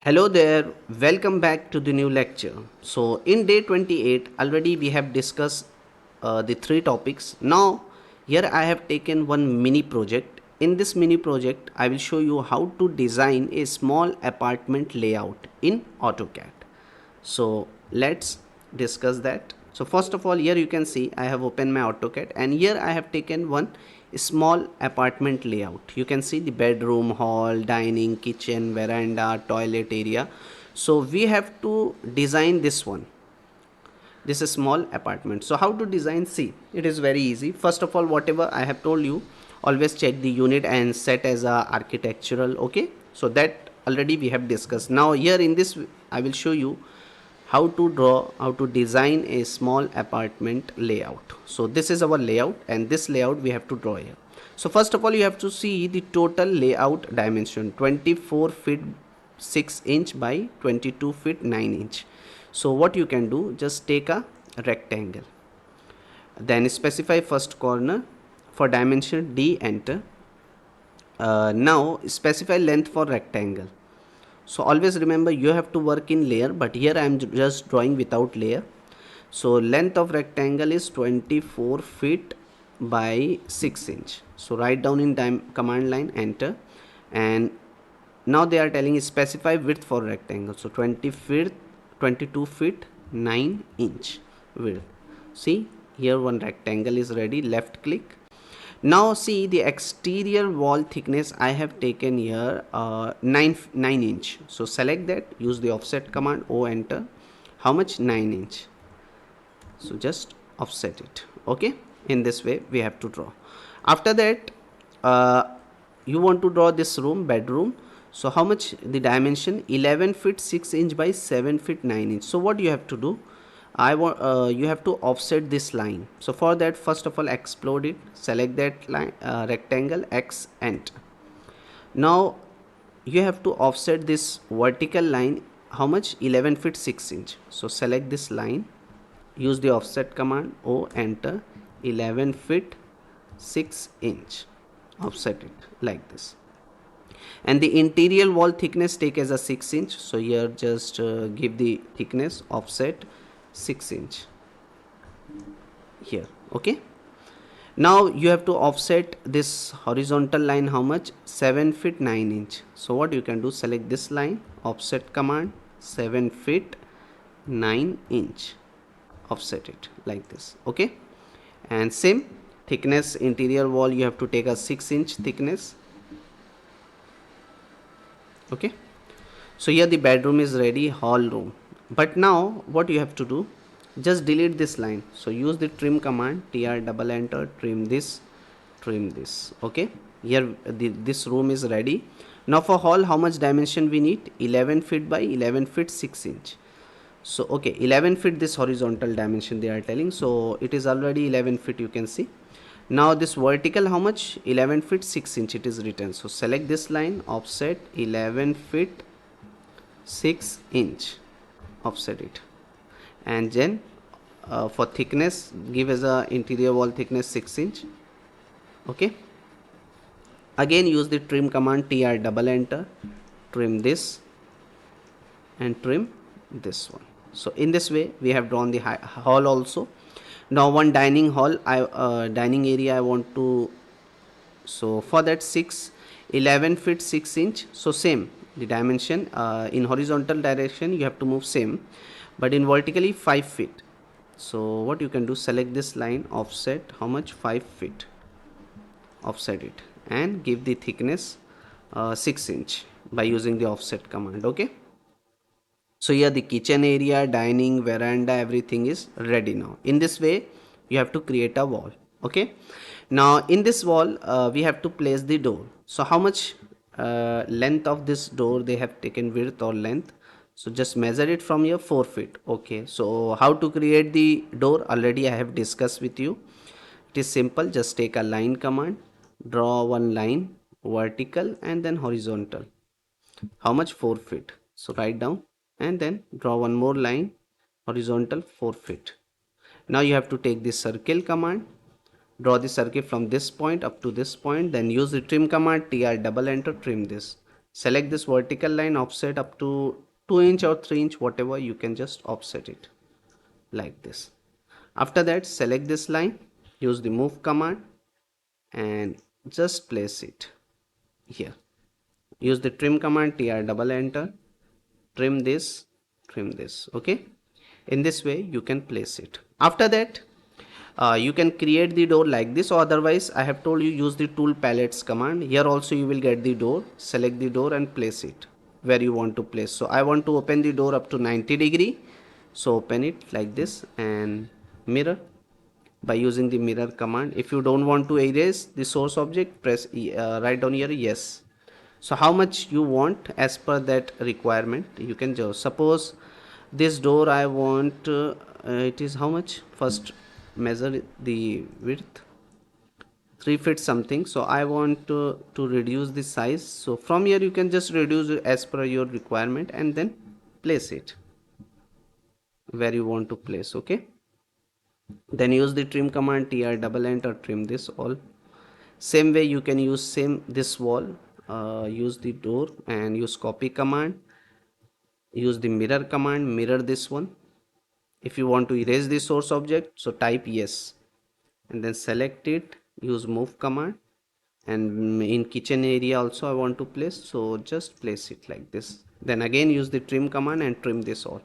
Hello there, welcome back to the new lecture. So, in day 28, already we have discussed the three topics. Now, here I have taken one mini project. In this mini project, I will show you how to design a small apartment layout in AutoCAD. So, let's discuss that. So, first of all, here you can see I have opened my AutoCAD and here I have taken one small apartment layout. You can see the bedroom, hall, dining, kitchen, veranda, toilet area. So we have to design this one, this is small apartment. So how to design? See, it is very easy. First of all, whatever I have told you, always check the unit and set as a architectural. Okay, so that already we have discussed. Now here in this I will show you how to design a small apartment layout. So this is our layout and this layout we have to draw here. So first of all, you have to see the total layout dimension, 24 feet 6 inch by 22 feet 9 inch. So what you can do, just take a rectangle, then specify first corner. For dimension D, enter. Now specify length for rectangle. So always remember you have to work in layer, but here I am just drawing without layer. So length of rectangle is 24 feet by 6 inch. So write down in command line, enter. And now they are telling specify width for rectangle. So 20 feet 22 feet 9 inch width. See, here one rectangle is ready. Left click. Now see the exterior wall thickness I have taken here 9 inch. So select that, use the offset command, O, enter. How much? 9 inch. So just offset it. Okay, in this way we have to draw. After that, you want to draw this room, bedroom. So how much the dimension? 11 feet 6 inch by 7 feet 9 inch. So what you have to do, you have to offset this line. So for that, first of all, explode it, select that line, rectangle, X, enter. Now you have to offset this vertical line. How much? 11 feet 6 inch. So select this line, use the offset command, O, enter. 11 feet 6 inch, offset it like this. And the interior wall thickness take as a 6 inch. So here just give the thickness, offset 6 inch here. Okay, now you have to offset this horizontal line. How much? 7 feet 9 inch. So what you can do, select this line, offset command, 7 feet 9 inch, offset it like this. Okay, and same thickness, interior wall you have to take a 6 inch thickness. Okay, so here the bedroom is ready, hall, room. But now what you have to do, just delete this line. So use the trim command, tr double enter, trim this. Okay, here this room is ready. Now for hall, how much dimension we need? 11 feet by 11 feet 6 inch. So okay, 11 feet this horizontal dimension they are telling. So it is already 11 feet, you can see. Now this vertical, how much? 11 feet 6 inch it is written. So select this line, offset 11 feet 6 inch, offset it. And then for thickness, give as a interior wall thickness 6 inch. Okay, again use the trim command, tr double enter, trim this and trim this one. So in this way we have drawn the hall also. Now one dining hall, dining area I want to. So for that 11 feet 6 inch. So same the dimension, in horizontal direction you have to move same, but in vertically 5 feet. So what you can do, select this line, offset how much? 5 feet, offset it and give the thickness 6 inch by using the offset command. Okay, so here the kitchen area, dining, veranda, everything is ready. Now in this way you have to create a wall. Okay, now in this wall we have to place the door. So how much length of this door they have taken, width or length? So just measure it from here, 4 feet. Okay, so how to create the door already I have discussed with you. It is simple, just take a line command, draw one line, vertical and then horizontal. How much? 4 feet. So write down and then draw one more line, horizontal, 4 feet. Now you have to take this circle command, draw the circle from this point up to this point, then use the trim command, tr double enter, trim this. Select this vertical line, offset up to 2 inch or 3 inch, whatever, you can just offset it like this. After that, select this line, use the move command and just place it here. Use the trim command, tr double enter, trim this. Okay, in this way you can place it. After that, you can create the door like this, or otherwise I have told you use the tool palettes command. Here also you will get the door. Select the door and place it where you want to place. So I want to open the door up to 90°, so open it like this, and mirror by using the mirror command. If you don't want to erase the source object, press write down here yes. So how much you want, as per that requirement you can just, suppose this door I want it is how much, first measure the width 3 feet something. So I want to reduce the size, so from here you can just reduce it as per your requirement and then place it where you want to place. Okay, then use the trim command, tr double enter, trim this all. Same way you can use same this wall, use the door and use copy command, use the mirror command, mirror this one. If you want to erase the source object, so type yes and then select it, use move command. And in kitchen area also I want to place, so just place it like this. Then again use the trim command and trim this all.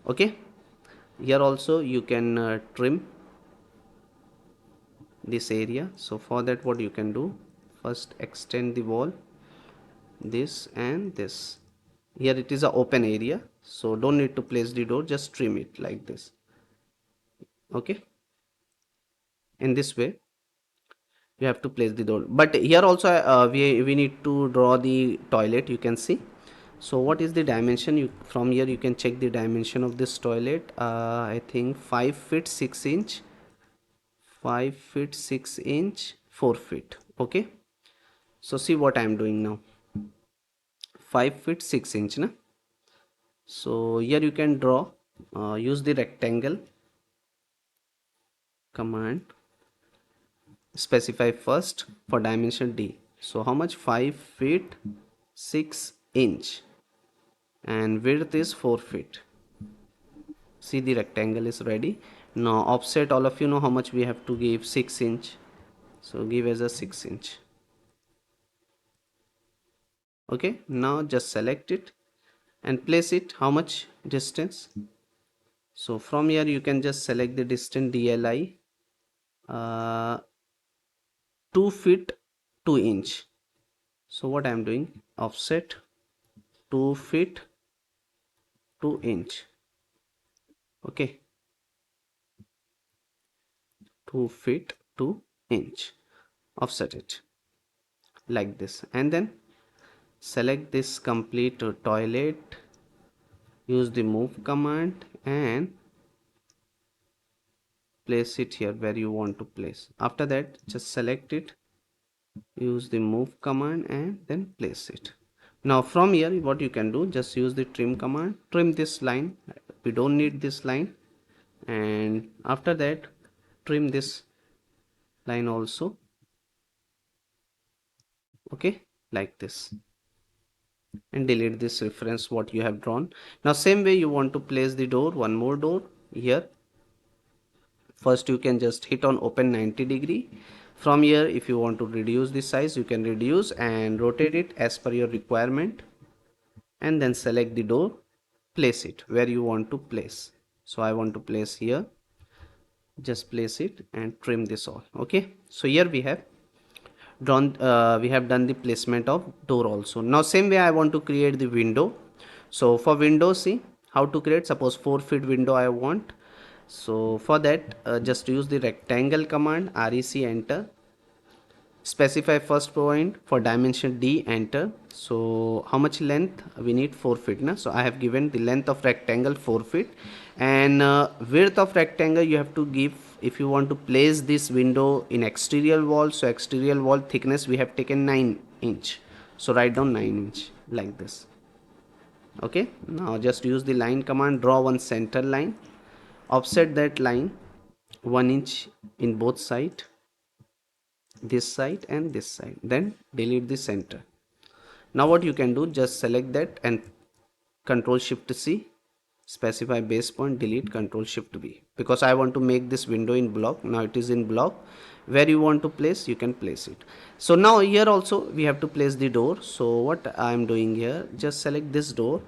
Okay, here also you can trim this area. So for that, what you can do, first extend the wall, this and this. Here it is a open area, so don't need to place the door, just trim it like this. Okay, in this way you have to place the door. But here also we need to draw the toilet, you can see. So what is the dimension? You, from here you can check the dimension of this toilet. I think 5 feet 6 inch, 5 feet 6 inch, 4 feet. Okay, so see what I am doing now, 5 feet 6 inch na. So here you can draw, use the rectangle command, specify first for dimension d. So how much, 5 feet 6 inch and width is 4 feet. See, the rectangle is ready. Now offset, all of you know how much we have to give, 6 inch. So give as a 6 inch. Okay, now just select it and place it how much distance. So from here you can just select the distance DLI, 2 feet 2 inch. So what I am doing, offset 2 feet 2 inch. Okay, 2 feet 2 inch, offset it like this, and then select this complete toilet, use the move command and place it here where you want to place. After that, just select it, use the move command and then place it. Now from here what you can do, just use the trim command, trim this line, we don't need this line, and after that trim this line also. Okay, like this, and delete this reference what you have drawn. Now same way you want to place the door, one more door here. First you can just hit on open 90°. From here, if you want to reduce the size, you can reduce and rotate it as per your requirement, and then select the door, place it where you want to place. So I want to place here, just place it and trim this all. Okay, so here we have done the placement of door also. Now same way I want to create the window. So for window, see how to create. Suppose 4 feet window I want. So for that, just use the rectangle command, rec enter, specify first point for dimension d, enter. So how much length we need, 4 feet na. So I have given the length of rectangle 4 feet, and width of rectangle you have to give. If you want to place this window in exterior wall, so exterior wall thickness we have taken 9 inch, so write down 9 inch like this. Okay, now just use the line command, draw one center line, offset that line 1 inch in both side, this side and this side, then delete the center. Now what you can do, just select that and Control Shift C, specify base point, delete, Control Shift B, because I want to make this window in block. Now it is in block. Where you want to place, you can place it. So now here also we have to place the door. So what I am doing here, just select this door,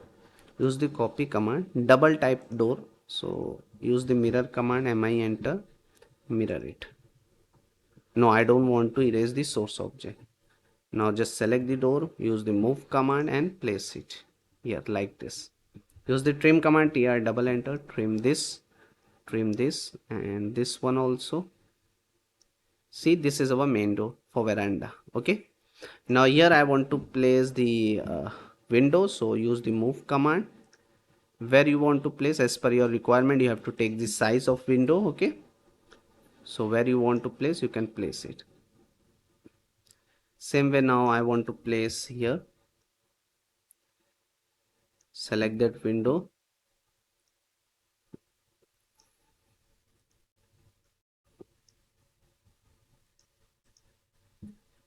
use the copy command, double type door. So use the mirror command, mi enter, mirror it. No, I don't want to erase the source object. Now just select the door, use the move command and place it here like this. Use the trim command, tr double enter, trim this and this one also. See, this is our main door for veranda. Okay, now here I want to place the window, so use the move command. Where you want to place, as per your requirement, you have to take the size of window. Okay, so where you want to place, you can place it. Same way, now I want to place here, select that window,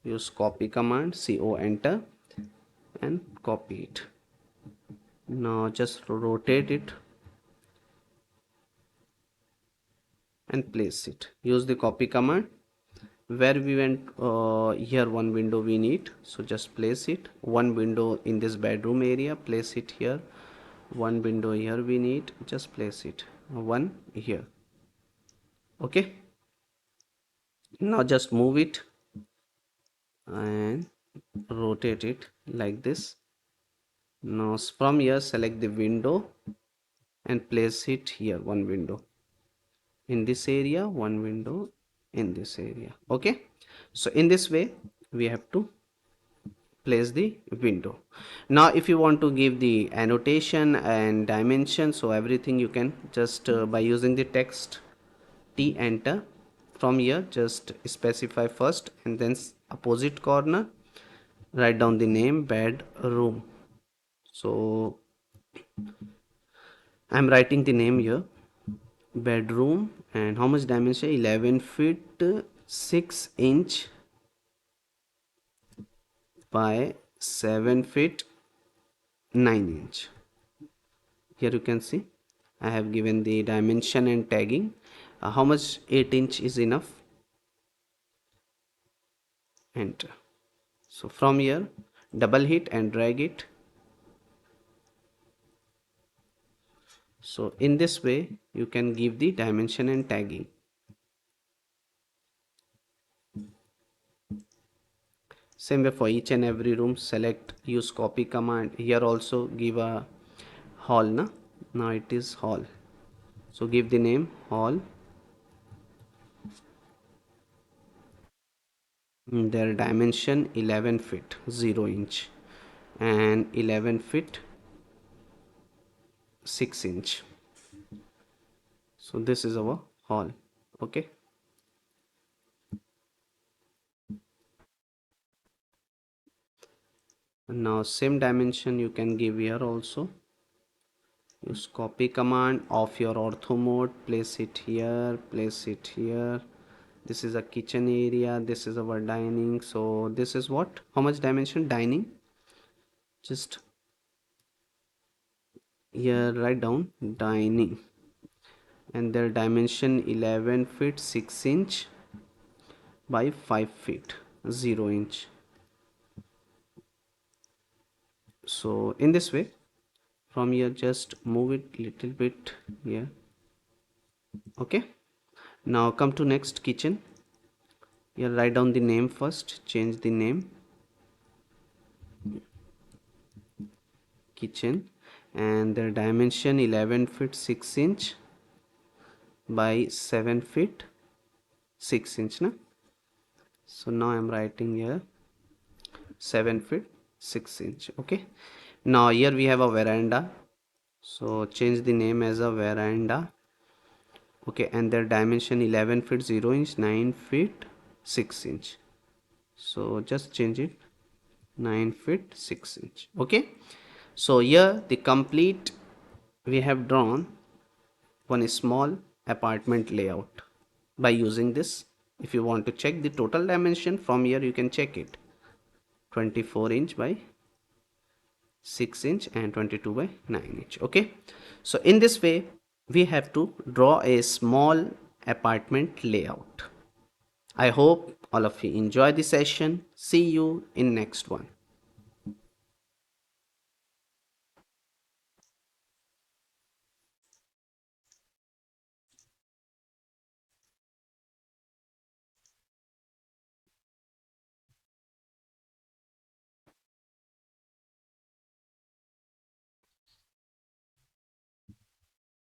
use copy command, co enter and copy it. Now just rotate it and place it. Use the copy command. Where we went, here one window we need, so just place it. One window in this bedroom area, place it here. One window here we need, just place it. One here. Okay, now just move it and rotate it like this. Now from here select the window and place it here. One window in this area, one window in this area. Okay, so in this way we have to place the window. Now if you want to give the annotation and dimension, so everything you can just by using the text T, enter. From here just specify first and then opposite corner write down the name bedroom. So I'm writing the name here, bedroom, and how much dimension, 11 feet 6 inch by 7 feet 9 inch. Here you can see I have given the dimension and tagging. How much, 8 inch is enough, enter. So from here double hit and drag it. So in this way you can give the dimension and tagging. Same way for each and every room, select, use copy command. Here also give a hall, na? Now it is hall, so give the name hall. Their dimension 11 feet 0 inch and 11 feet 6 inch. So this is our hall. Okay, now same dimension you can give here also. Use copy command of your ortho mode, place it here, place it here. This is a kitchen area, this is our dining. So this is what, how much dimension dining, just here write down dining, and their dimension 11 feet 6 inch by 5 feet 0 inch. So in this way from here just move it little bit here. Okay, now come to next kitchen. Here write down the name first, change the name kitchen, and their dimension 11 feet 6 inch by 7 feet 6 inch, na? So now I'm writing here 7 feet 6 inch. Okay, now here we have a veranda, so change the name as a veranda. Okay, and their dimension 11 feet 0 inch, 9 feet 6 inch. So just change it 9 feet 6 inch. Okay, so here the complete we have drawn one small apartment layout by using this. If you want to check the total dimension from here, you can check it, 24 inch by 6 inch and 22 by 9 inch. Okay, so in this way we have to draw a small apartment layout. I hope all of you enjoy the session. See you in next one.